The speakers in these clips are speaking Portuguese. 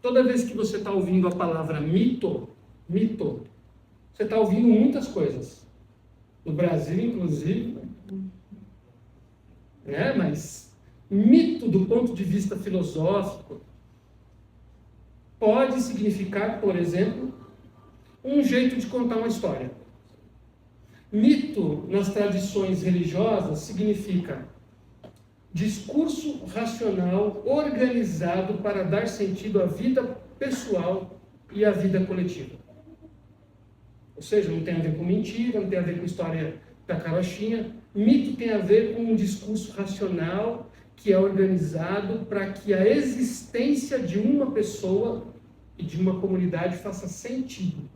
Toda vez que você está ouvindo a palavra mito, você está ouvindo muitas coisas. No Brasil, inclusive. Mas mito, do ponto de vista filosófico, pode significar, por exemplo, um jeito de contar uma história. Mito, nas tradições religiosas, significa discurso racional organizado para dar sentido à vida pessoal e à vida coletiva. Ou seja, não tem a ver com mentira, não tem a ver com história da carochinha. Mito tem a ver com um discurso racional que é organizado para que a existência de uma pessoa e de uma comunidade faça sentido.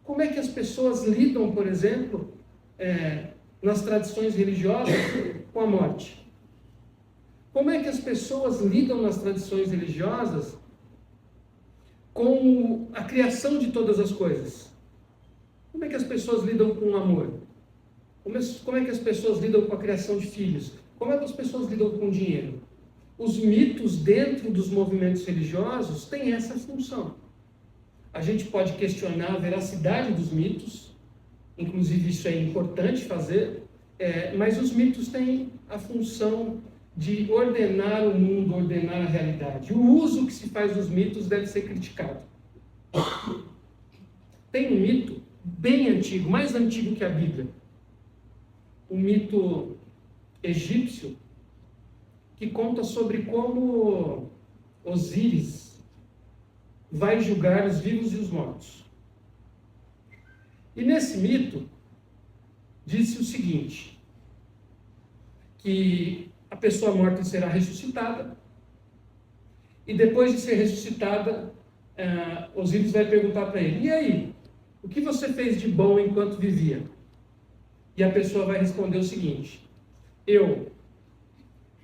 Como é que as pessoas lidam, por exemplo, nas tradições religiosas, com a morte? Como é que as pessoas lidam nas tradições religiosas com a criação de todas as coisas? Como é que as pessoas lidam com o amor? Como é que as pessoas lidam com a criação de filhos? Como é que as pessoas lidam com o dinheiro? Os mitos dentro dos movimentos religiosos têm essa função. A gente pode questionar a veracidade dos mitos, inclusive isso é importante fazer, mas os mitos têm a função de ordenar o mundo, ordenar a realidade. O uso que se faz dos mitos deve ser criticado. Tem um mito bem antigo, mais antigo que a Bíblia, um mito egípcio, que conta sobre como Osíris vai julgar os vivos e os mortos. E nesse mito, disse o seguinte, que a pessoa morta será ressuscitada, e depois de ser ressuscitada, Osíris vai perguntar para ele, e aí, o que você fez de bom enquanto vivia? E a pessoa vai responder o seguinte, eu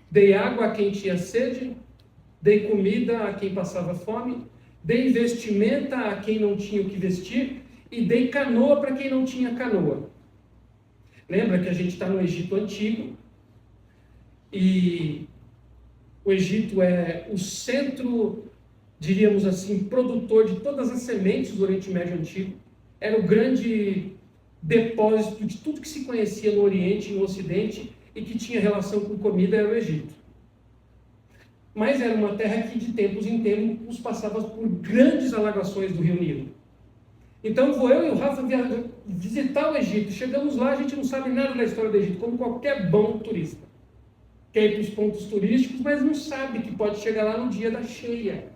dei água a quem tinha sede, dei comida a quem passava fome, dei vestimenta a quem não tinha o que vestir, e dei canoa para quem não tinha canoa. Lembra que a gente está no Egito Antigo, e o Egito é o centro, diríamos assim, produtor de todas as sementes do Oriente Médio Antigo. Era o grande depósito de tudo que se conhecia no Oriente e no Ocidente e que tinha relação com comida, era o Egito. Mas era uma terra que de tempos em tempos passava por grandes alagações do Rio Nilo. Então vou eu e o Rafa visitar o Egito. Chegamos lá, a gente não sabe nada da história do Egito, como qualquer bom turista. Quer ir para os pontos turísticos, mas não sabe que pode chegar lá no dia da cheia.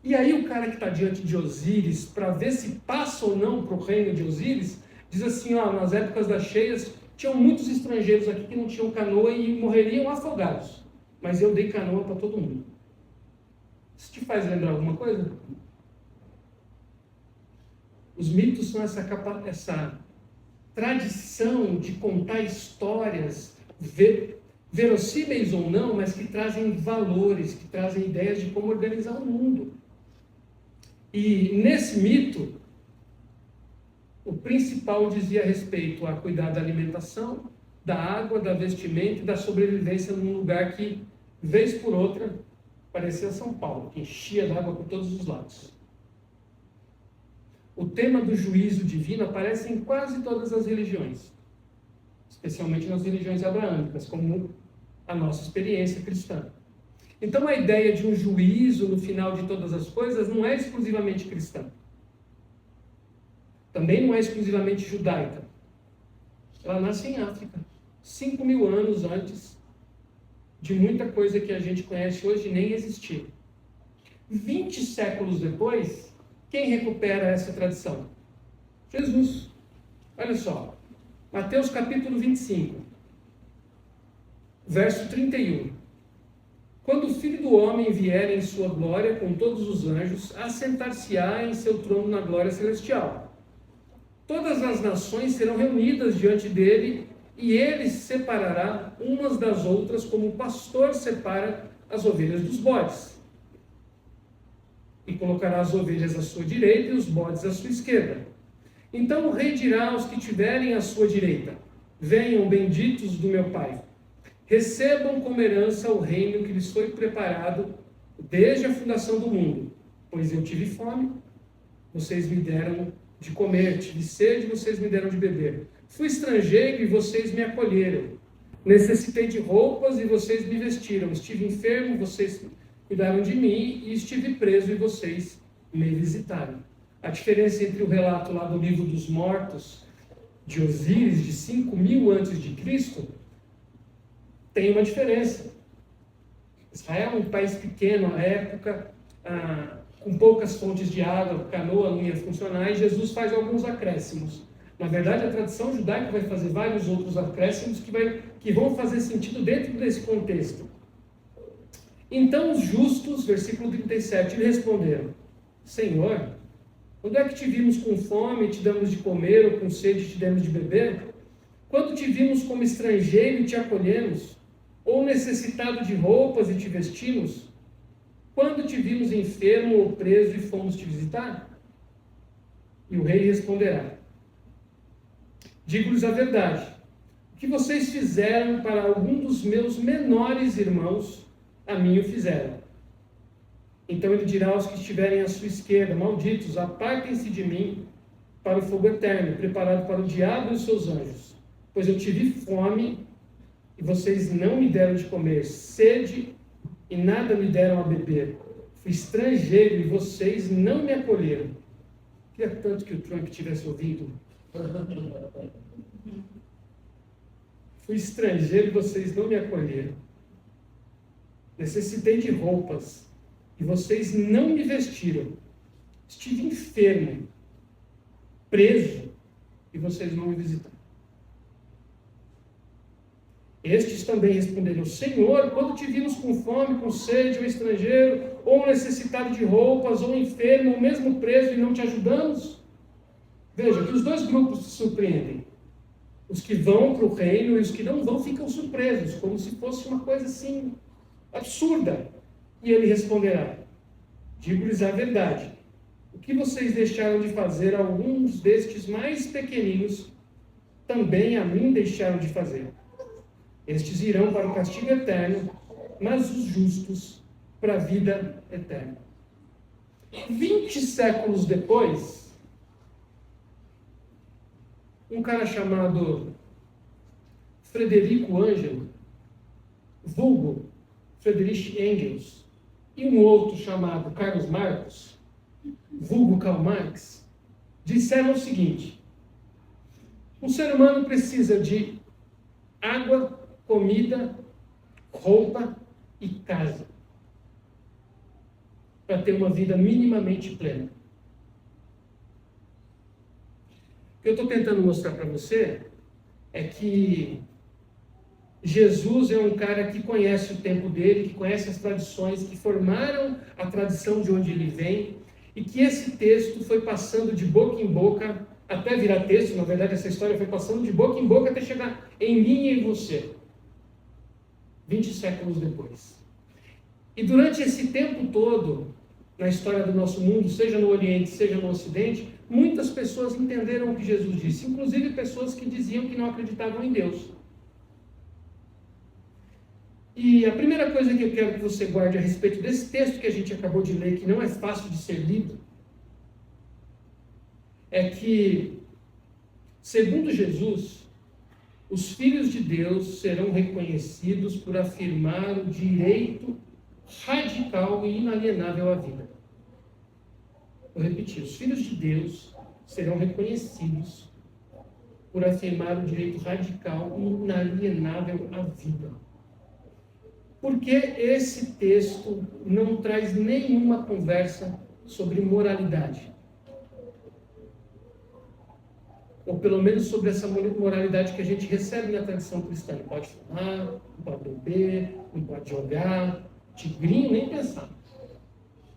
E aí o cara que está diante de Osíris, para ver se passa ou não para o reino de Osíris, diz assim, nas épocas das cheias, tinham muitos estrangeiros aqui que não tinham canoa e morreriam afogados. Mas eu dei canoa para todo mundo. Isso te faz lembrar alguma coisa? Os mitos são essa tradição de contar histórias verossímeis ou não, mas que trazem valores, que trazem ideias de como organizar o mundo. E nesse mito, o principal dizia respeito a cuidar da alimentação, da água, da vestimenta e da sobrevivência num lugar que, vez por outra, parecia São Paulo, que enchia d'água por todos os lados. O tema do juízo divino aparece em quase todas as religiões, especialmente nas religiões abraâmicas, como a nossa experiência cristã. Então a ideia de um juízo no final de todas as coisas não é exclusivamente cristã. Também não é exclusivamente judaica. Ela nasce em África, 5.000 anos antes de muita coisa que a gente conhece hoje nem existir. 20 séculos depois, quem recupera essa tradição? Jesus. Olha só, Mateus capítulo 25, verso 31. Quando o Filho do Homem vier em sua glória com todos os anjos, assentar-se-á em seu trono na glória celestial. Todas as nações serão reunidas diante dele, e ele separará umas das outras como o pastor separa as ovelhas dos bodes. E colocará as ovelhas à sua direita e os bodes à sua esquerda. Então o rei dirá aos que tiverem à sua direita, venham benditos do meu Pai, recebam como herança o reino que lhes foi preparado desde a fundação do mundo, pois eu tive fome, vocês me deram de comer, tive sede, vocês me deram de beber. Fui estrangeiro e vocês me acolheram. Necessitei de roupas e vocês me vestiram. Estive enfermo, vocês cuidaram de mim, e estive preso e vocês me visitaram. A diferença entre o relato lá do livro dos mortos, de Osíris, de 5.000 a.C., tem uma diferença. Israel é um país pequeno à época, com poucas fontes de água, canoa não ia funcionar, e Jesus faz alguns acréscimos. Na verdade, a tradição judaica vai fazer vários outros acréscimos que vão fazer sentido dentro desse contexto. Então os justos, versículo 37, lhe responderam: Senhor, quando é que te vimos com fome e te damos de comer, ou com sede e te demos de beber? Quando te vimos como estrangeiro e te acolhemos, ou necessitado de roupas e te vestimos? Quando te vimos enfermo ou preso e fomos te visitar? E o rei responderá: Digo-lhes a verdade, o que vocês fizeram para algum dos meus menores irmãos, a mim o fizeram. Então ele dirá aos que estiverem à sua esquerda: Malditos, apartem-se de mim para o fogo eterno, preparado para o diabo e os seus anjos. Pois eu tive fome e vocês não me deram de comer, sede e nada me deram a beber. Fui estrangeiro e vocês não me acolheram. Queria tanto que o Trump tivesse ouvido. Fui estrangeiro e vocês não me acolheram. Necessitei de roupas e vocês não me vestiram. Estive enfermo, preso, e vocês não me visitaram. Estes também responderam: Senhor, quando te vimos com fome, com sede, ou estrangeiro, ou necessitado de roupas, ou enfermo, ou mesmo preso, e não te ajudamos? Veja que os dois grupos se surpreendem. Os que vão para o reino e os que não vão ficam surpresos, como se fosse uma coisa assim, absurda. E ele responderá: Digo-lhes a verdade, o que vocês deixaram de fazer a alguns destes mais pequeninos, também a mim deixaram de fazer. Estes irão para o castigo eterno, mas os justos para a vida eterna. 20 séculos depois, um cara chamado Frederico Ângelo, vulgo Friedrich Engels, e um outro chamado Carlos Marx, vulgo Karl Marx, disseram o seguinte: o ser humano precisa de água, comida, roupa e casa para ter uma vida minimamente plena. O que eu estou tentando mostrar para você é que Jesus é um cara que conhece o tempo dele, que conhece as tradições que formaram a tradição de onde ele vem, e que esse texto foi passando de boca em boca até virar texto. Na verdade, essa história foi passando de boca em boca até chegar em mim e em você, 20 séculos depois. E durante esse tempo todo, na história do nosso mundo, seja no Oriente, seja no Ocidente, muitas pessoas entenderam o que Jesus disse, inclusive pessoas que diziam que não acreditavam em Deus. E a primeira coisa que eu quero que você guarde a respeito desse texto que a gente acabou de ler, que não é fácil de ser lido, é que, segundo Jesus, os filhos de Deus serão reconhecidos por afirmar o direito radical e inalienável à vida. Vou repetir: os filhos de Deus serão reconhecidos por afirmar o direito radical e inalienável à vida. Porque esse texto não traz nenhuma conversa sobre moralidade. Ou pelo menos sobre essa moralidade que a gente recebe na tradição cristã. Não pode fumar, não pode beber, não pode jogar, tigrinho, nem pensar.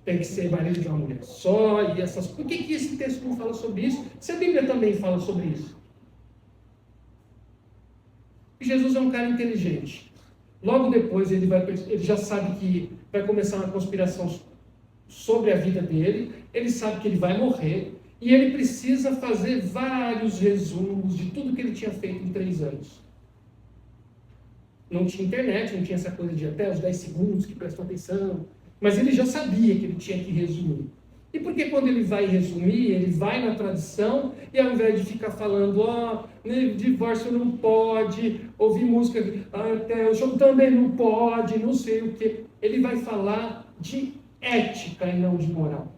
Tem que ser marido de uma mulher só, e essas... Por que esse texto não fala sobre isso? Se a Bíblia também fala sobre isso. E Jesus é um cara inteligente. Logo depois ele já sabe que vai começar uma conspiração sobre a vida dele, ele sabe que ele vai morrer, e ele precisa fazer vários resumos de tudo que ele tinha feito em 3 anos. Não tinha internet, não tinha essa coisa de até os 10 segundos que prestam atenção, Mas ele já sabia que ele tinha que resumir. E porque quando ele vai resumir, ele vai na tradição e ao invés de ficar falando, divórcio não pode, ouvir música, até o show também não pode, não sei o quê. Ele vai falar de ética e não de moral.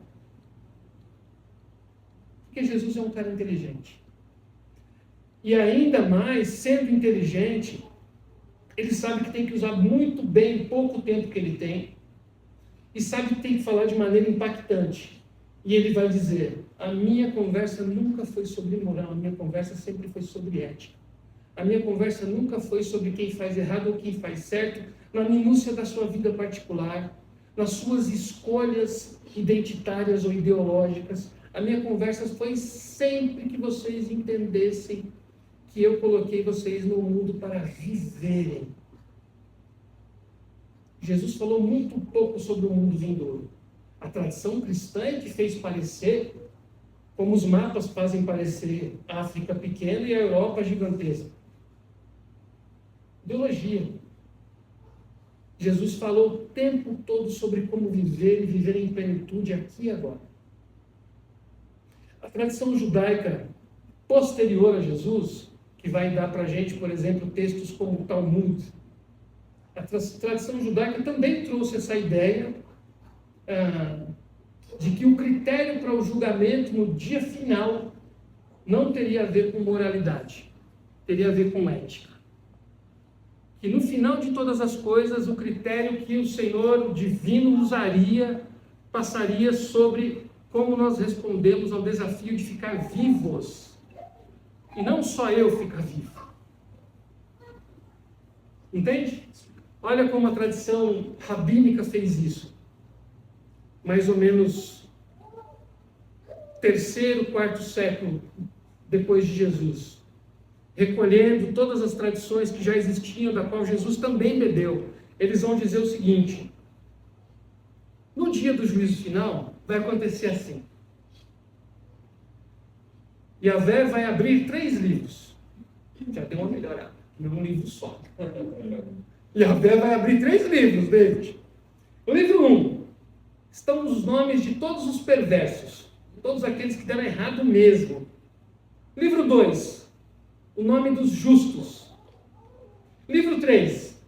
Porque Jesus é um cara inteligente. E ainda mais, sendo inteligente, ele sabe que tem que usar muito bem o pouco tempo que ele tem e sabe que tem que falar de maneira impactante. E ele vai dizer, a minha conversa nunca foi sobre moral, a minha conversa sempre foi sobre ética. A minha conversa nunca foi sobre quem faz errado ou quem faz certo, na minúcia da sua vida particular, nas suas escolhas identitárias ou ideológicas. A minha conversa foi sempre que vocês entendessem que eu coloquei vocês no mundo para viverem. Jesus falou muito pouco sobre o mundo vindouro. A tradição cristã é que fez parecer, como os mapas fazem parecer a África pequena e a Europa gigantesca. Ideologia. Jesus falou o tempo todo sobre como viver e viver em plenitude aqui e agora. A tradição judaica posterior a Jesus, que vai dar para a gente, por exemplo, textos como o Talmud, a tradição judaica também trouxe essa ideia de que o critério para o julgamento no dia final não teria a ver com moralidade, teria a ver com ética. Que no final de todas as coisas, o critério que o Senhor divino usaria passaria sobre como nós respondemos ao desafio de ficar vivos. E não só eu ficar vivo. Entende? Olha como a tradição rabínica fez isso. Mais ou menos terceiro, quarto século depois de Jesus. Recolhendo todas as tradições que já existiam, da qual Jesus também bebeu. Eles vão dizer o seguinte: no dia do juízo final, vai acontecer assim. Yahvé vai abrir 3 livros. Já deu uma melhorada, não um livro só. Yahvé vai abrir 3 livros, David. O livro 1 estão os nomes de todos os perversos, todos aqueles que deram errado mesmo. Livro 2, o nome dos justos. Livro 3,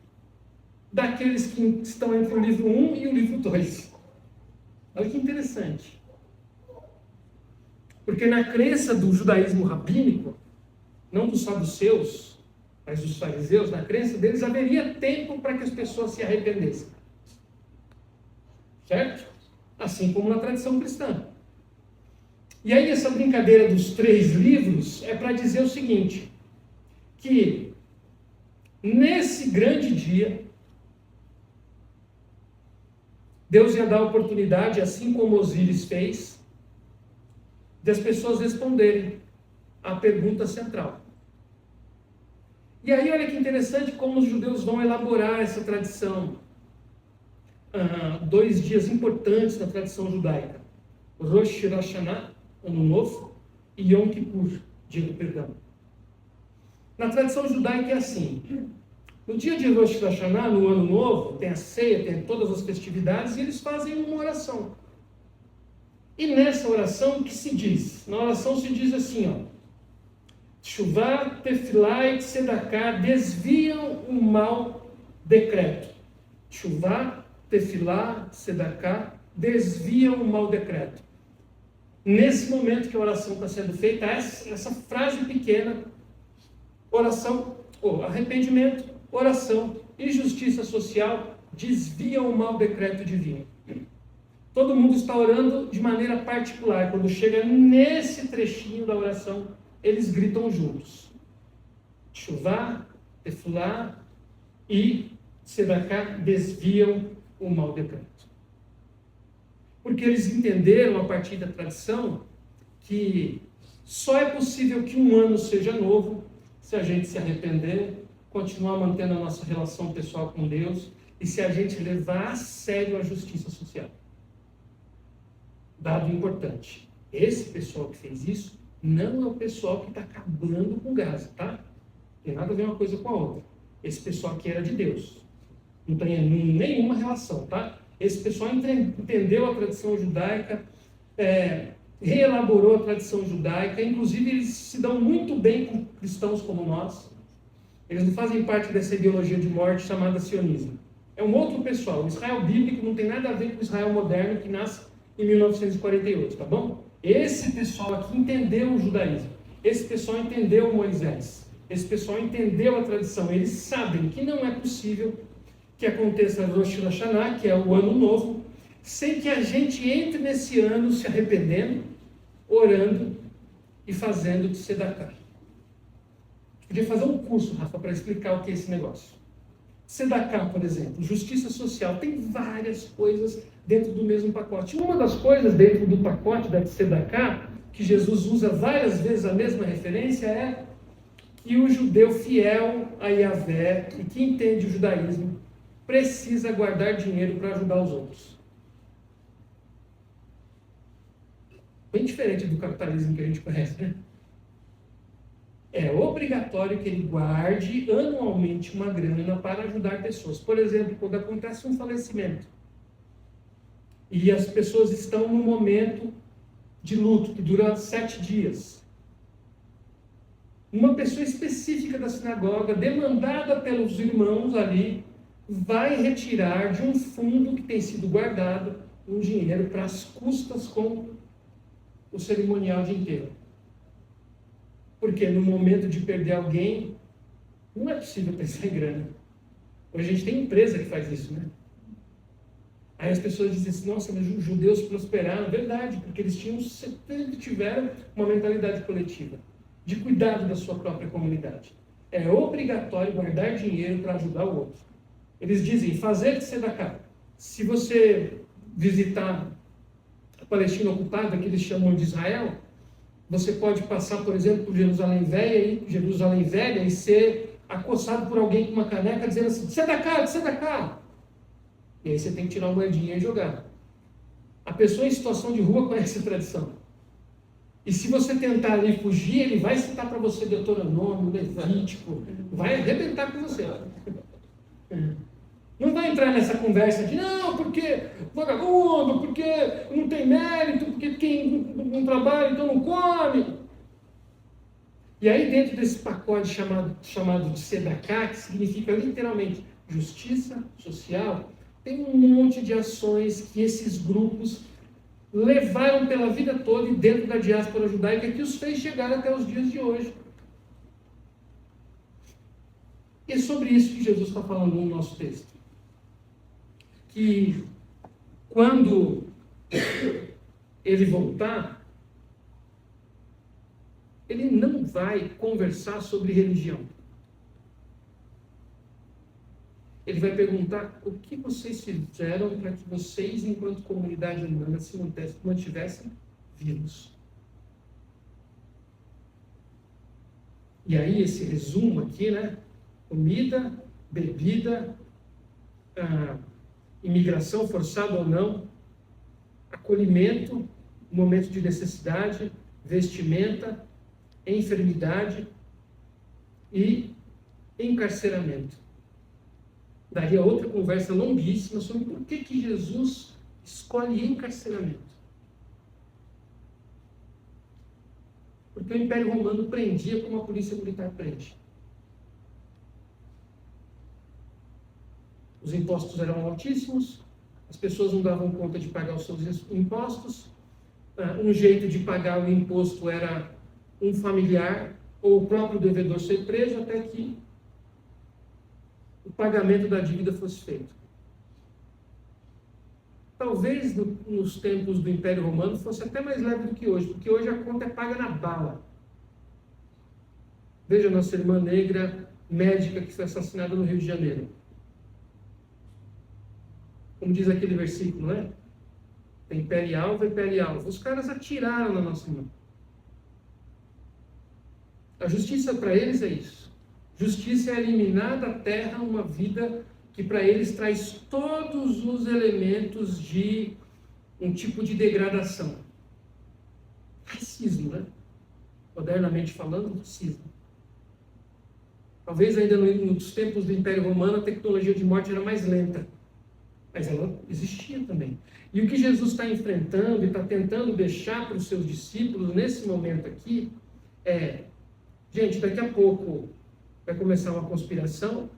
daqueles que estão entre o livro 1 e o livro 2. Olha que interessante. Porque na crença do judaísmo rabínico, não dos saduceus, mas dos fariseus, na crença deles haveria tempo para que as pessoas se arrependessem. Certo? Assim como na tradição cristã. E aí essa brincadeira dos 3 livros é para dizer o seguinte, que nesse grande dia, Deus ia dar a oportunidade, assim como Osíris fez, de as pessoas responderem à pergunta central. E aí olha que interessante como os judeus vão elaborar essa tradição. 2 dias importantes na tradição judaica. Rosh Hashanah, Ano Novo, e Yom Kippur, Dia do Perdão. Na tradição judaica é assim. No dia de Rosh Hashanah, no Ano Novo, tem a ceia, tem todas as festividades, e eles fazem uma oração. E nessa oração, o que se diz? Na oração se diz assim, Teshuvah, Tefilá e Tzedaká desviam o mau decreto. Teshuvah, Tefilá, Tzedaká desviam o mau decreto. Nesse momento que a oração está sendo feita, essa frase pequena, oração, arrependimento, oração e justiça social desviam o mau decreto divino. Todo mundo está orando de maneira particular. Quando chega nesse trechinho da oração, eles gritam juntos. Teshuvah, Tefilá e Tzedaká desviam o mau decreto. Porque eles entenderam, a partir da tradição, que só é possível que um ano seja novo se a gente se arrepender, continuar mantendo a nossa relação pessoal com Deus e se a gente levar a sério a justiça social. Dado importante, esse pessoal que fez isso não é o pessoal que está acabando com Gaza, tá? Tem nada a ver uma coisa com a outra. Esse pessoal aqui era de Deus. Não tem nenhuma relação, tá? Esse pessoal entendeu a tradição judaica, reelaborou a tradição judaica, inclusive eles se dão muito bem com cristãos como nós. Eles não fazem parte dessa ideologia de morte chamada sionismo. É um outro pessoal. O Israel bíblico não tem nada a ver com o Israel moderno que nasce em 1948, tá bom? Esse pessoal aqui entendeu o judaísmo. Esse pessoal entendeu Moisés. Esse pessoal entendeu a tradição. Eles sabem que não é possível que aconteça Rosh Hashanah, que é o ano novo, sem que a gente entre nesse ano se arrependendo, orando e fazendo de Tzedakah. Podia fazer um curso, Rafa, para explicar o que é esse negócio. Tzedakah, por exemplo, justiça social, tem várias coisas dentro do mesmo pacote. Uma das coisas dentro do pacote da Tzedakah, que Jesus usa várias vezes a mesma referência, é que o judeu fiel a Yahvé e que entende o judaísmo precisa guardar dinheiro para ajudar os outros. Bem diferente do capitalismo que a gente conhece, né? É obrigatório que ele guarde anualmente uma grana para ajudar pessoas. Por exemplo, quando acontece um falecimento e as pessoas estão num momento de luto que dura 7 dias. Uma pessoa específica da sinagoga, demandada pelos irmãos ali, vai retirar de um fundo que tem sido guardado um dinheiro para as custas com o cerimonial de enterro. Porque no momento de perder alguém, não é possível pensar em grana. Hoje a gente tem empresa que faz isso, né? Aí as pessoas dizem assim, nossa, mas os judeus prosperaram. Verdade, porque eles sempre tiveram uma mentalidade coletiva, de cuidado da sua própria comunidade. É obrigatório guardar dinheiro para ajudar o outro. Eles dizem, fazer tzedakah. Se você visitar a Palestina ocupada, que eles chamam de Israel, você pode passar, por exemplo, por Jerusalém Velha e ser acossado por alguém com uma caneca dizendo assim, tzedakah, tzedakah. E aí você tem que tirar uma moedinha e jogar. A pessoa em situação de rua conhece a tradição. E se você tentar ali fugir, ele vai citar para você Deuteronômio, Levítico, vai arrebentar com você. Não vai entrar nessa conversa de, não, porque vagabundo, porque não tem mérito, porque quem não trabalha, então não come. E aí dentro desse pacote chamado de Tzedakah, que significa literalmente justiça social, tem um monte de ações que esses grupos levaram pela vida toda e dentro da diáspora judaica que os fez chegar até os dias de hoje. E é sobre isso que Jesus está falando no nosso texto. Que quando ele voltar, ele não vai conversar sobre religião. Ele vai perguntar o que vocês fizeram para que vocês, enquanto comunidade humana, se mantivessem vivos. E aí, esse resumo aqui, né? Comida, bebida, imigração forçada ou não, acolhimento, momento de necessidade, vestimenta, enfermidade e encarceramento. Daria outra conversa longuíssima sobre por que Jesus escolhe encarceramento. Porque o Império Romano prendia como a polícia militar prende. Os impostos eram altíssimos, as pessoas não davam conta de pagar os seus impostos, um jeito de pagar o imposto era um familiar ou o próprio devedor ser preso até que o pagamento da dívida fosse feito. Talvez nos tempos do Império Romano fosse até mais leve do que hoje, porque hoje a conta é paga na bala. Veja a nossa irmã negra, médica, que foi assassinada no Rio de Janeiro. Como diz aquele versículo, né? Tem pele alva e pele alva. Os caras atiraram na nossa irmã. A justiça para eles é isso. Justiça é eliminar da terra uma vida que para eles traz todos os elementos de um tipo de degradação. Racismo, né? Modernamente falando, racismo. Talvez ainda nos tempos do Império Romano a tecnologia de morte era mais lenta. mas ela existia também. E o que Jesus está enfrentando e está tentando deixar para os seus discípulos nesse momento aqui é, gente, daqui a pouco vai começar uma conspiração,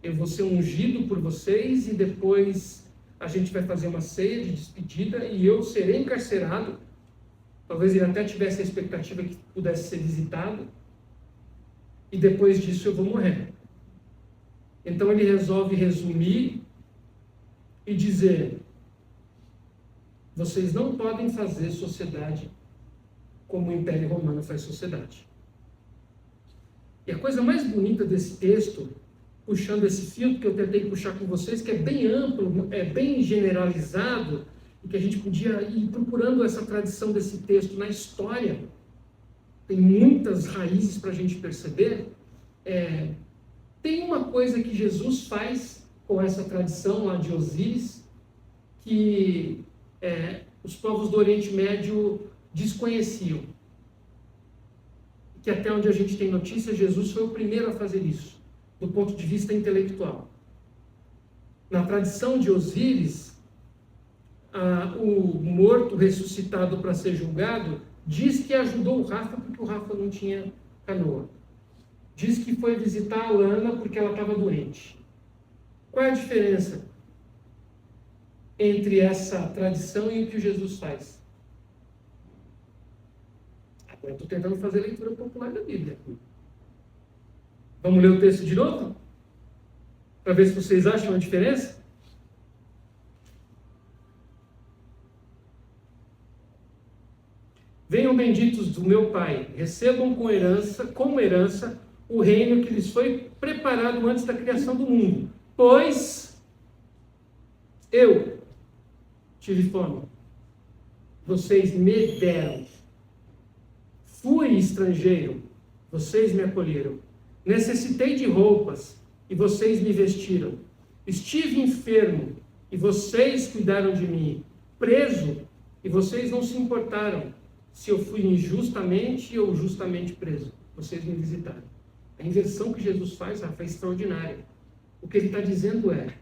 eu vou ser ungido por vocês e depois a gente vai fazer uma ceia de despedida e eu serei encarcerado. Talvez ele até tivesse a expectativa que pudesse ser visitado. E depois disso eu vou morrer. Então ele resolve resumir e dizer: vocês não podem fazer sociedade como o Império Romano faz sociedade. E a coisa mais bonita desse texto, puxando esse fio que eu tentei puxar com vocês, que é bem amplo, é bem generalizado, e que a gente podia ir procurando essa tradição desse texto na história, tem muitas raízes para a gente perceber, tem uma coisa que Jesus faz com essa tradição lá de Osíris, que os povos do Oriente Médio desconheciam. Que até onde a gente tem notícia, Jesus foi o primeiro a fazer isso, do ponto de vista intelectual. Na tradição de Osíris, o morto ressuscitado para ser julgado diz que ajudou o Rafa porque o Rafa não tinha canoa. Diz que foi visitar a Lana porque ela estava doente. Qual é a diferença entre essa tradição e o que Jesus faz? Agora eu estou tentando fazer a leitura popular da Bíblia. Vamos ler o texto de novo? Para ver se vocês acham a diferença? Venham benditos do meu Pai, recebam como herança, o reino que lhes foi preparado antes da criação do mundo. Pois eu tive fome, vocês me deram. Fui estrangeiro, vocês me acolheram. Necessitei de roupas, e vocês me vestiram. Estive enfermo, e vocês cuidaram de mim. Preso, e vocês não se importaram se eu fui injustamente ou justamente preso. Vocês me visitaram. A inversão que Jesus faz, Rafa, é extraordinária. O que ele está dizendo é,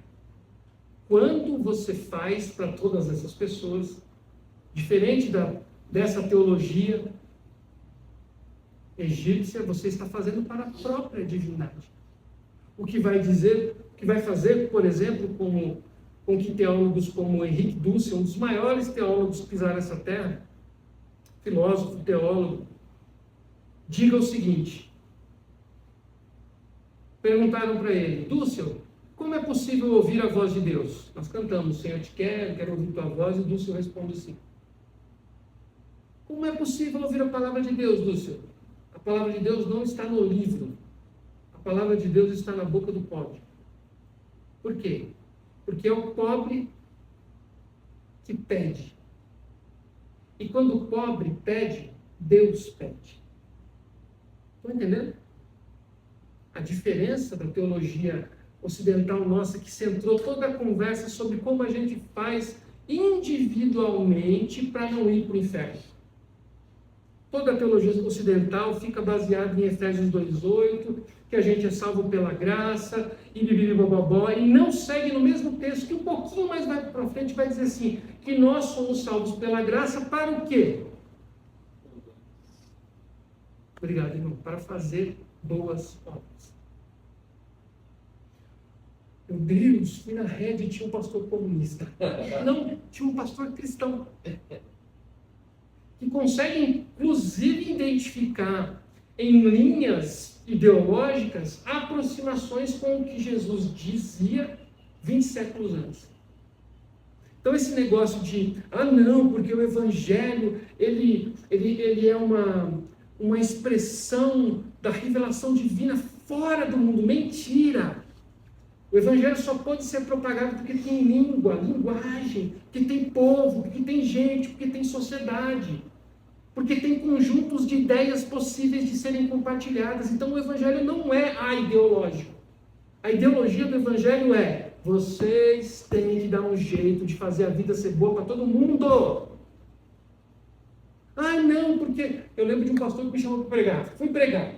quando você faz para todas essas pessoas, diferente dessa teologia egípcia, você está fazendo para a própria divindade. O que vai fazer, por exemplo, com que teólogos como Henrique Dussel, um dos maiores teólogos que pisaram essa terra, filósofo, teólogo, diga o seguinte: perguntaram para ele, Dussel, como é possível ouvir a voz de Deus? Nós cantamos, Senhor te quero ouvir tua voz, e Dussel responde assim: como é possível ouvir a palavra de Deus, Dussel? A palavra de Deus não está no livro. A palavra de Deus está na boca do pobre. Por quê? Porque é o pobre que pede. E quando o pobre pede, Deus pede. Estão entendendo? A diferença da teologia ocidental nossa, que centrou toda a conversa sobre como a gente faz individualmente para não ir para o inferno. Toda a teologia ocidental fica baseada em Efésios 2,8, que a gente é salvo pela graça, e bibibibobobó, e não segue no mesmo texto, que um pouquinho mais vai para frente vai dizer assim, que nós somos salvos pela graça para o quê? Obrigado, irmão. Para fazer boas obras. Meu Deus, fui na rede e tinha um pastor comunista. Não, tinha um pastor cristão. Que consegue, inclusive, identificar em linhas ideológicas aproximações com o que Jesus dizia 20 séculos antes. Então, esse negócio de, não, porque o Evangelho, ele é uma expressão da revelação divina fora do mundo. Mentira! O Evangelho só pode ser propagado porque tem linguagem, porque tem povo, porque tem gente, porque tem sociedade. Porque tem conjuntos de ideias possíveis de serem compartilhadas. Então, o Evangelho não é ideológico. A ideologia do Evangelho é: vocês têm que dar um jeito de fazer a vida ser boa para todo mundo. Não, porque... Eu lembro de um pastor que me chamou para pregar. Fui pregar.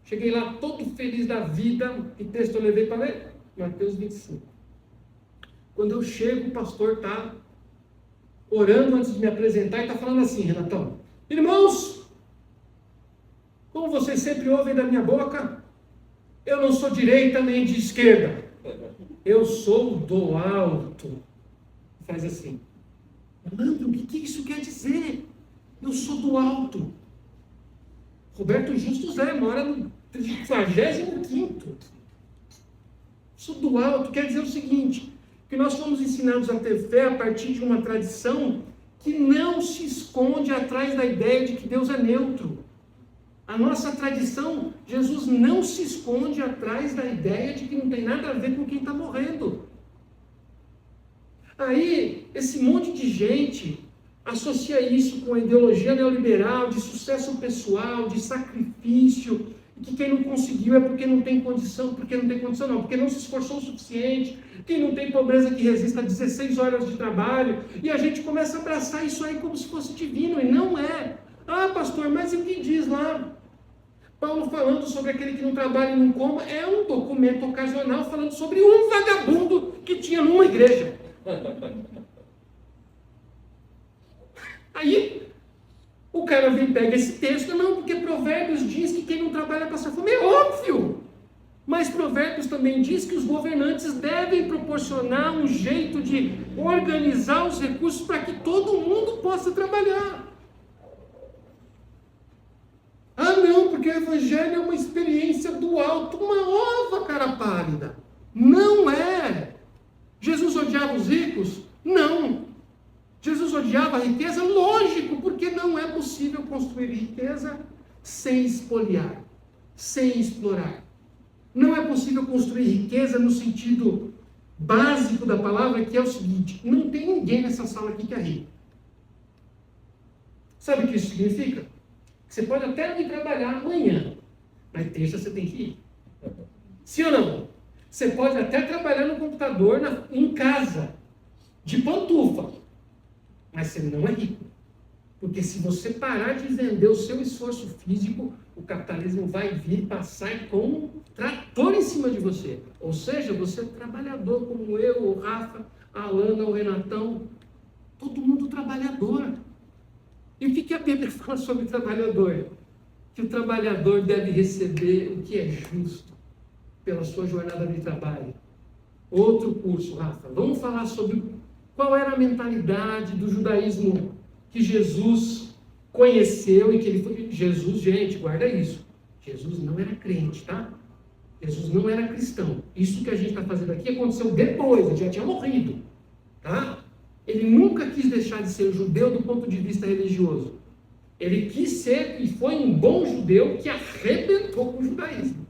Cheguei lá todo feliz da vida. Que texto eu levei para ler? Mateus 25. Quando eu chego, o pastor está orando antes de me apresentar e está falando assim, Renatão: irmãos, como vocês sempre ouvem da minha boca, eu não sou direita nem de esquerda, eu sou do alto. Faz assim. Leandro, o que isso quer dizer? Eu sou do alto. Roberto Justo Zé mora no 45º. Sou do alto quer dizer o seguinte, que nós fomos ensinados a ter fé a partir de uma tradição que não se esconde atrás da ideia de que Deus é neutro. A nossa tradição, Jesus não se esconde atrás da ideia de que não tem nada a ver com quem está morrendo. Aí, esse monte de gente associa isso com a ideologia neoliberal, de sucesso pessoal, de sacrifício, que quem não conseguiu é porque não tem condição, porque não se esforçou o suficiente, quem não tem pobreza que resista a 16 horas de trabalho, e a gente começa a abraçar isso aí como se fosse divino, e não é. Ah, pastor, mas o que diz lá? Paulo falando sobre aquele que não trabalha e não coma, é um documento ocasional falando sobre um vagabundo que tinha numa igreja. Aí, o cara vem e pega esse texto, não, porque Provérbios diz que quem não trabalha passa fome. É óbvio! Mas Provérbios também diz que os governantes devem proporcionar um jeito de organizar os recursos para que todo mundo possa trabalhar. Ah, não, porque o evangelho é uma experiência do alto, uma ova cara pálida. Não é. Jesus odiava os ricos? Não. Jesus odiava a riqueza? Lógico, porque não é possível construir riqueza sem espoliar, sem explorar. Não é possível construir riqueza no sentido básico da palavra, que é o seguinte: não tem ninguém nessa sala aqui que é rico. Sabe o que isso significa? Você pode até não ir trabalhar amanhã, mas terça você tem que ir. Sim ou não? Você pode até trabalhar no computador em casa, de pantufa, mas você não é rico. Porque se você parar de vender o seu esforço físico, o capitalismo vai vir passar com um trator em cima de você. Ou seja, você é trabalhador como eu, o Rafa, a Alana, o Renatão, todo mundo trabalhador. E o que a Bíblia fala sobre o trabalhador? Que o trabalhador deve receber o que é justo pela sua jornada de trabalho. Outro curso, Rafa. Vamos falar sobre qual era a mentalidade do judaísmo que Jesus conheceu e que ele foi... Jesus, gente, guarda isso. Jesus não era crente, tá? Jesus não era cristão. Isso que a gente está fazendo aqui aconteceu depois, ele já tinha morrido, tá? Ele nunca quis deixar de ser judeu do ponto de vista religioso. Ele quis ser e foi um bom judeu que arrebentou com o judaísmo.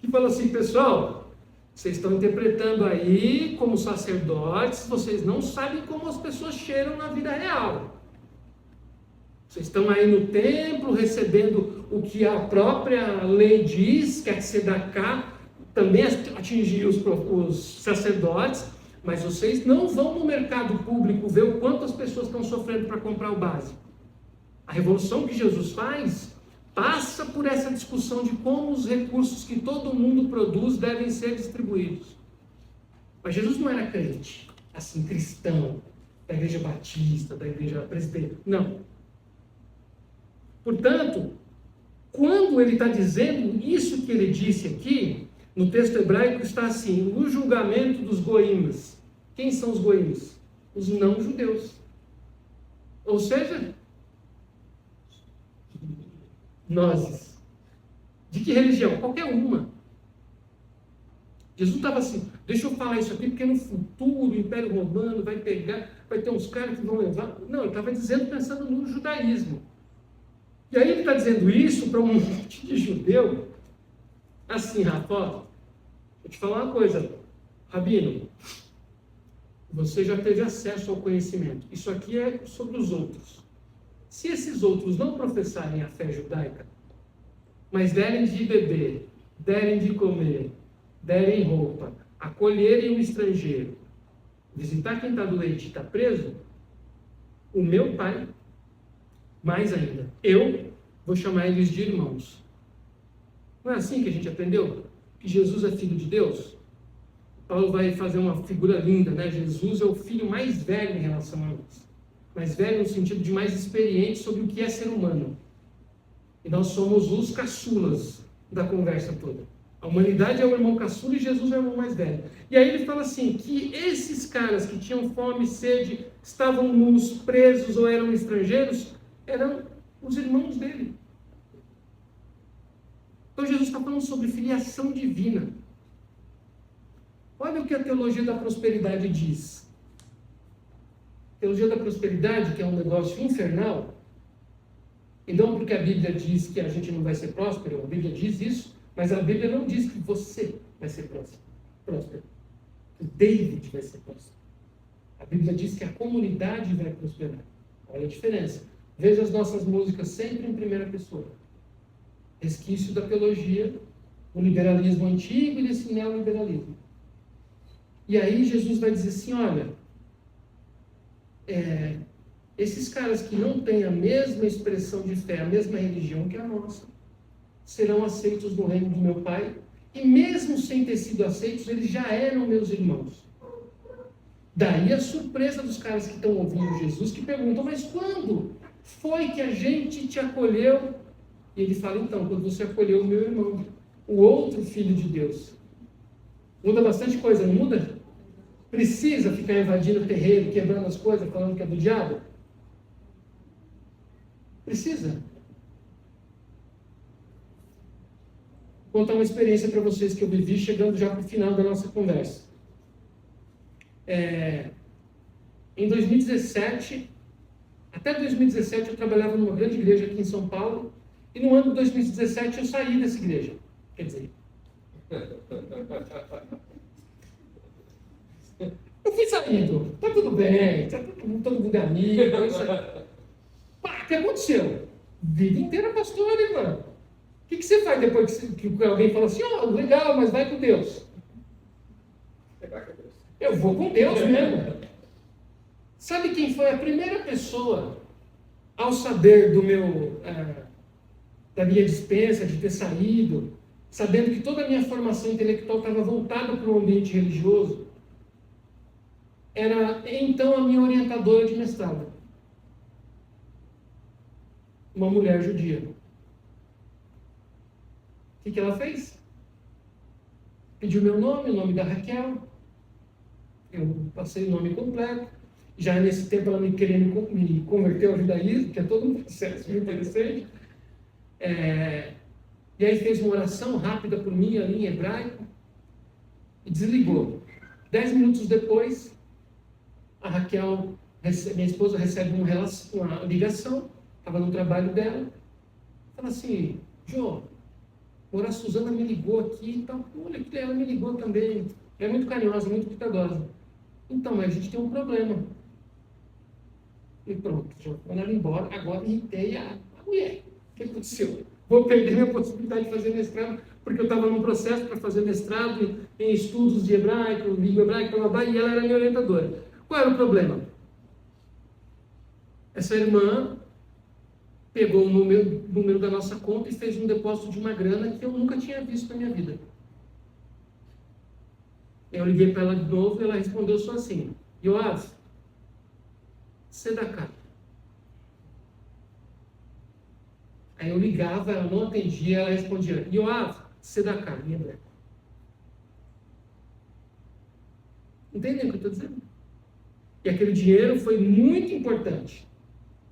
Que falou assim, pessoal, vocês estão interpretando aí como sacerdotes, vocês não sabem como as pessoas cheiram na vida real. Vocês estão aí no templo recebendo o que a própria lei diz, que a tzedakah também atingiu os sacerdotes, mas vocês não vão no mercado público ver o quanto as pessoas estão sofrendo para comprar o básico. A revolução que Jesus faz passa por essa discussão de como os recursos que todo mundo produz devem ser distribuídos. Mas Jesus não era crente, assim, cristão, da igreja batista, da igreja presbiteriana. Não. Portanto, quando ele está dizendo isso que ele disse aqui, no texto hebraico está assim, no julgamento dos goímas. Quem são os goímas? Os não-judeus. Ou seja, nós. De que religião? Qualquer uma. Jesus estava assim, deixa eu falar isso aqui, porque no futuro o Império Romano vai ter uns caras que vão levar... Não, ele estava dizendo, pensando no judaísmo. E aí ele está dizendo isso para um monte de judeu, assim, Rafa, ó, vou te falar uma coisa, Rabino, você já teve acesso ao conhecimento, isso aqui é sobre os outros. Se esses outros não professarem a fé judaica, mas derem de beber, derem de comer, derem roupa, acolherem um estrangeiro, visitar quem está doente e está preso, o meu pai, mais ainda, eu vou chamar eles de irmãos. Não é assim que a gente aprendeu? Que Jesus é filho de Deus? Paulo vai fazer uma figura linda, né? Jesus é o filho mais velho em relação a nós. Mais velho no sentido de mais experiente sobre o que é ser humano. E nós somos os caçulas da conversa toda. A humanidade é o irmão caçula e Jesus é o irmão mais velho. E aí ele fala assim, que esses caras que tinham fome e sede, estavam nus, presos ou eram estrangeiros, eram os irmãos dele. Então Jesus está falando sobre filiação divina. Olha o que a teologia da prosperidade diz. A teologia da prosperidade, que é um negócio infernal, e não porque a Bíblia diz que a gente não vai ser próspero, a Bíblia diz isso, mas a Bíblia não diz que você vai ser próspero. Que David vai ser próspero. A Bíblia diz que a comunidade vai prosperar. Olha a diferença. Veja as nossas músicas sempre em primeira pessoa. Resquício da teologia, do liberalismo antigo e desse neoliberalismo. E aí Jesus vai dizer assim, olha, esses caras que não têm a mesma expressão de fé, a mesma religião que a nossa, serão aceitos no reino do meu Pai, e mesmo sem ter sido aceitos, eles já eram meus irmãos. Daí a surpresa dos caras que estão ouvindo Jesus, que perguntam, mas quando foi que a gente te acolheu? E ele fala, então, quando você acolheu o meu irmão, o outro filho de Deus. Muda bastante coisa, não muda? Precisa ficar invadindo o terreiro, quebrando as coisas, falando que é do diabo? Precisa. Vou contar uma experiência para vocês que eu vivi, chegando já para o final da nossa conversa. Em 2017, até 2017 eu trabalhava numa grande igreja aqui em São Paulo, e no ano de 2017 eu saí dessa igreja. Quer dizer, eu fui saindo, tá tudo bem, tá todo mundo é amigo, Pá, o que aconteceu? Vida inteira pastor, irmão. O que você faz depois que alguém fala assim, legal, mas vai com Deus? Eu vou com Deus mesmo. Sabe quem foi a primeira pessoa, ao saber da minha dispensa, de ter saído, sabendo que toda a minha formação intelectual estava voltada para o ambiente religioso, era então a minha orientadora de mestrado. Uma mulher judia. O que ela fez? Pediu meu nome, o nome da Raquel. Eu passei o nome completo. Já nesse tempo ela me querendo me converter ao judaísmo, que é todo um processo muito interessante. E aí fez uma oração rápida por mim ali em hebraico e desligou. 10 minutos depois, a Raquel, minha esposa, recebe uma ligação, estava no trabalho dela, fala assim, Jô, agora a Suzana me ligou aqui, então, olha que ela me ligou também, é muito carinhosa, muito cuidadosa. Então, mas a gente tem um problema. E pronto, já mandaram embora, agora irritei a mulher. O que aconteceu? Vou perder minha possibilidade de fazer mestrado, porque eu estava num processo para fazer mestrado em estudos de hebraico, língua hebraica, e ela era minha orientadora. Qual era o problema? Essa irmã pegou o número da nossa conta e fez um depósito de uma grana que eu nunca tinha visto na minha vida. Eu liguei para ela de novo e ela respondeu só assim, Yoav, Sedaká. Aí eu ligava, ela não atendia, ela respondia, Yoav, Sedaká, em hebraico. Entendem o que eu estou dizendo? E aquele dinheiro foi muito importante,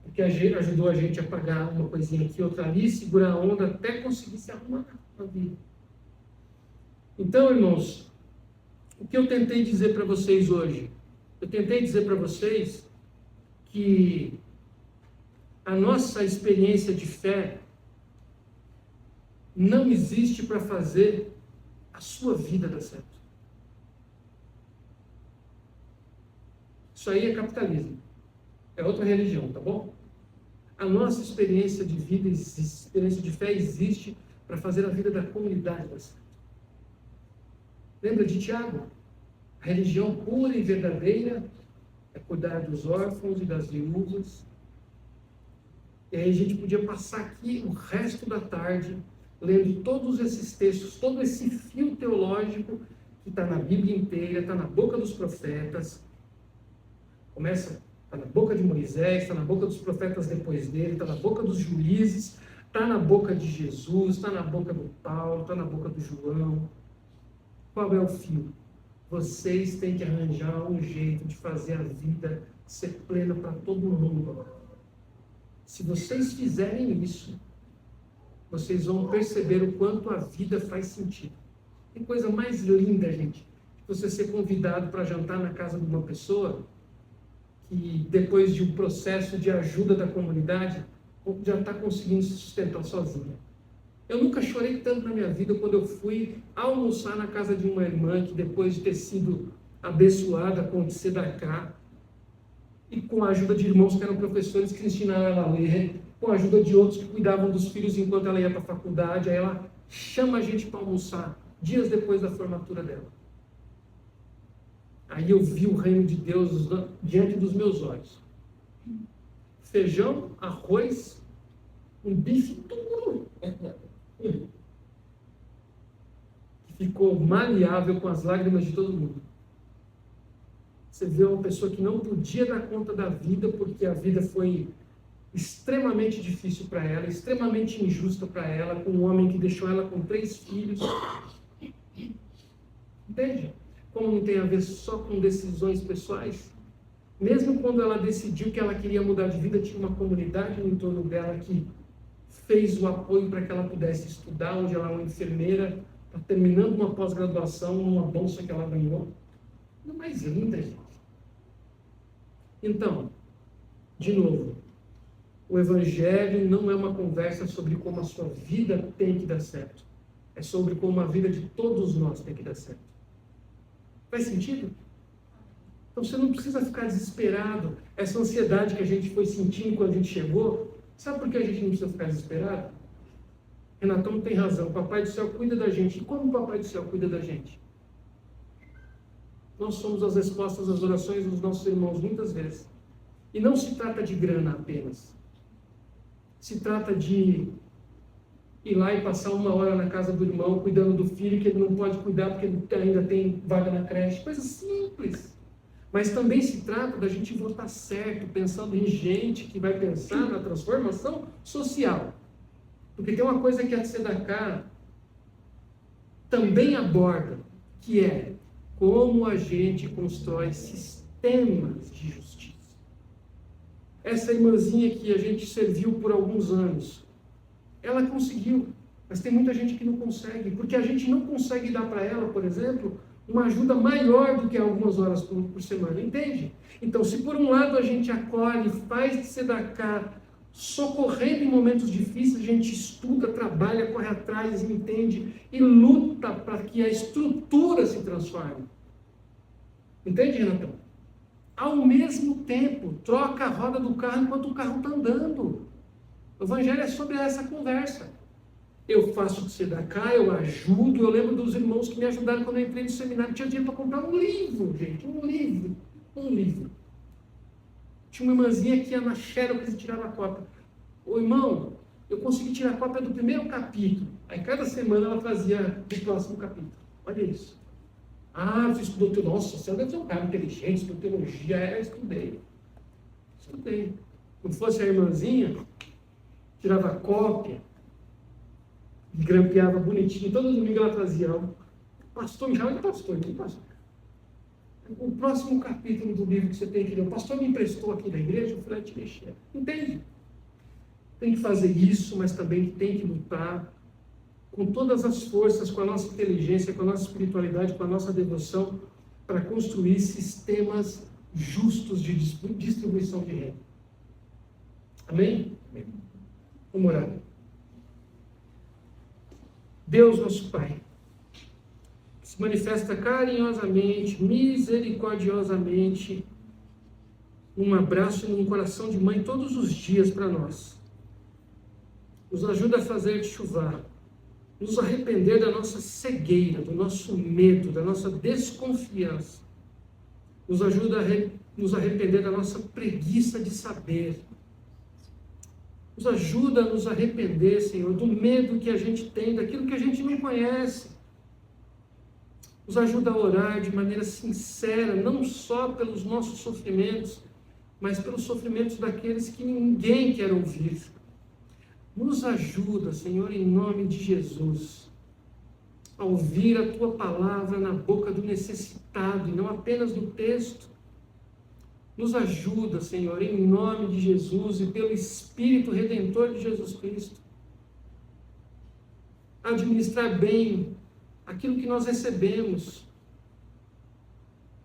porque ajudou a gente a pagar uma coisinha aqui, outra ali, segurar a onda até conseguir se arrumar na vida. Então, irmãos, o que eu tentei dizer para vocês hoje? Eu tentei dizer para vocês que a nossa experiência de fé não existe para fazer a sua vida dar certo. Isso aí é capitalismo. É outra religião, tá bom? A nossa experiência de vida, experiência de fé existe para fazer a vida da comunidade dar certo. Lembra de Tiago? A religião pura e verdadeira é cuidar dos órfãos e das viúvas. E aí a gente podia passar aqui o resto da tarde lendo todos esses textos, todo esse fio teológico que está na Bíblia inteira, está na boca dos profetas. Começa, está na boca de Moisés, está na boca dos profetas depois dele, está na boca dos juízes, está na boca de Jesus, está na boca do Paulo, está na boca do João. Qual é o fio? Vocês têm que arranjar um jeito de fazer a vida ser plena para todo mundo. Se vocês fizerem isso, vocês vão perceber o quanto a vida faz sentido. Tem coisa mais linda, gente, você ser convidado para jantar na casa de uma pessoa que, depois de um processo de ajuda da comunidade, já está conseguindo se sustentar sozinha. Eu nunca chorei tanto na minha vida quando eu fui almoçar na casa de uma irmã que, depois de ter sido abençoada com o Tzedakah, e com a ajuda de irmãos que eram professores que ensinaram ela a ler, com a ajuda de outros que cuidavam dos filhos enquanto ela ia para a faculdade, aí ela chama a gente para almoçar, dias depois da formatura dela. Aí eu vi o reino de Deus diante dos meus olhos. Feijão, arroz, um bife duro, que ficou maleável com as lágrimas de todo mundo. Você vê uma pessoa que não podia dar conta da vida porque a vida foi extremamente difícil para ela, extremamente injusta para ela, com um homem que deixou ela com 3 filhos. Entende? Como não tem a ver só com decisões pessoais? Mesmo quando ela decidiu que ela queria mudar de vida, tinha uma comunidade no entorno dela que fez o apoio para que ela pudesse estudar, onde ela é uma enfermeira, está terminando uma pós-graduação, numa bolsa que ela ganhou. Não mais linda, gente. Então, de novo, o Evangelho não é uma conversa sobre como a sua vida tem que dar certo. É sobre como a vida de todos nós tem que dar certo. Faz sentido? Então você não precisa ficar desesperado. Essa ansiedade que a gente foi sentindo quando a gente chegou, sabe por que a gente não precisa ficar desesperado? Renatão tem razão. O Papai do Céu cuida da gente. E como o Papai do Céu cuida da gente? Nós somos as respostas às orações dos nossos irmãos muitas vezes. E não se trata de grana apenas. Se trata de ir lá e passar 1 hora na casa do irmão, cuidando do filho, que ele não pode cuidar porque ele ainda tem vaga na creche. Coisa simples. Mas também se trata da gente votar certo, pensando em gente que vai pensar na transformação social. Porque tem uma coisa que a Tzedakah também aborda, que é como a gente constrói sistemas de justiça. Essa irmãzinha que a gente serviu por alguns anos, ela conseguiu, mas tem muita gente que não consegue, porque a gente não consegue dar para ela, por exemplo, uma ajuda maior do que algumas horas por semana, entende? Então, se por um lado a gente acolhe, faz Tzedakah, socorrendo em momentos difíceis, a gente estuda, trabalha, corre atrás, entende e luta para que a estrutura se transforme. Entende, Renatão? Ao mesmo tempo, troca a roda do carro enquanto o carro está andando. O Evangelho é sobre essa conversa. Eu faço Tzedakah, eu ajudo. Eu lembro dos irmãos que me ajudaram quando eu entrei no seminário. Tinha dinheiro para comprar um livro, gente. Um livro. Tinha uma irmãzinha que ia na Xerox e tirava a cópia. Ô irmão, eu consegui tirar a cópia do primeiro capítulo. Aí cada semana ela trazia o próximo capítulo. Olha isso. Ah, você estudou teologia. Nossa, você deve ser um cara inteligente, estudou teologia. Eu estudei. Se não fosse a irmãzinha, tirava a cópia, grampeava bonitinho. Todo domingo ela trazia algo. Pastor, me chama de pastor. Que pastor? O próximo capítulo do livro que você tem que ler. O pastor me emprestou aqui da igreja, eu fui lá te mexer. Entende? Tem que fazer isso, mas também tem que lutar com todas as forças, com a nossa inteligência, com a nossa espiritualidade, com a nossa devoção, para construir sistemas justos de distribuição de renda. Amém? Amém. Vamos orar. Deus, nosso Pai, se manifesta carinhosamente, misericordiosamente, num abraço e num coração de mãe todos os dias para nós. Nos ajuda a fazer chuvar, nos arrepender da nossa cegueira, do nosso medo, da nossa desconfiança. Nos ajuda a nos arrepender da nossa preguiça de saber. Nos ajuda a nos arrepender, Senhor, do medo que a gente tem, daquilo que a gente não conhece. Nos ajuda a orar de maneira sincera, não só pelos nossos sofrimentos, mas pelos sofrimentos daqueles que ninguém quer ouvir. Nos ajuda, Senhor, em nome de Jesus, a ouvir a Tua palavra na boca do necessitado, e não apenas do texto. Nos ajuda, Senhor, em nome de Jesus e pelo Espírito Redentor de Jesus Cristo, a administrar bem aquilo que nós recebemos.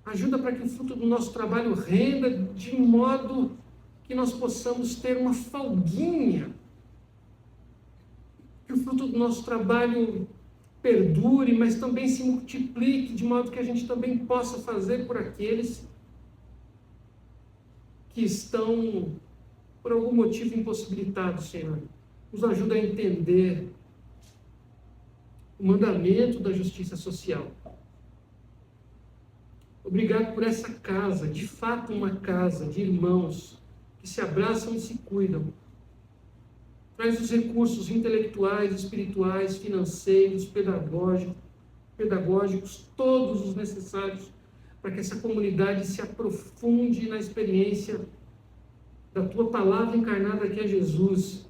Ajuda para que o fruto do nosso trabalho renda de modo que nós possamos ter uma folguinha. Que o fruto do nosso trabalho perdure, mas também se multiplique, de modo que a gente também possa fazer por aqueles que estão, por algum motivo, impossibilitados, Senhor. Nos ajuda a entender o mandamento da justiça social. Obrigado por essa casa, de fato uma casa de irmãos que se abraçam e se cuidam. Traz os recursos intelectuais, espirituais, financeiros, pedagógicos, todos os necessários para que essa comunidade se aprofunde na experiência da Tua palavra encarnada, que é Jesus.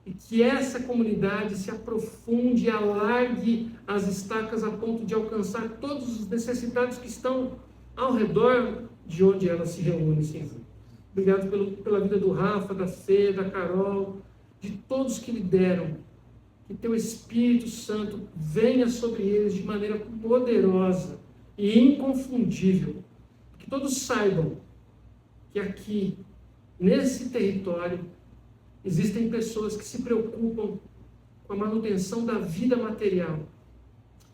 E que essa comunidade se aprofunde e alargue as estacas a ponto de alcançar todos os necessitados que estão ao redor de onde ela se reúne, Senhor. Obrigado pela vida do Rafa, da Fê, da Carol, de todos que lideram. Que Teu Espírito Santo venha sobre eles de maneira poderosa e inconfundível. Que todos saibam que aqui, nesse território, existem pessoas que se preocupam com a manutenção da vida material,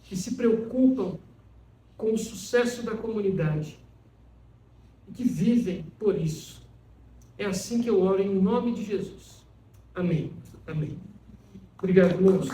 que se preocupam com o sucesso da comunidade e que vivem por isso. É assim que eu oro em nome de Jesus. Amém. Amém. Obrigado, irmãos.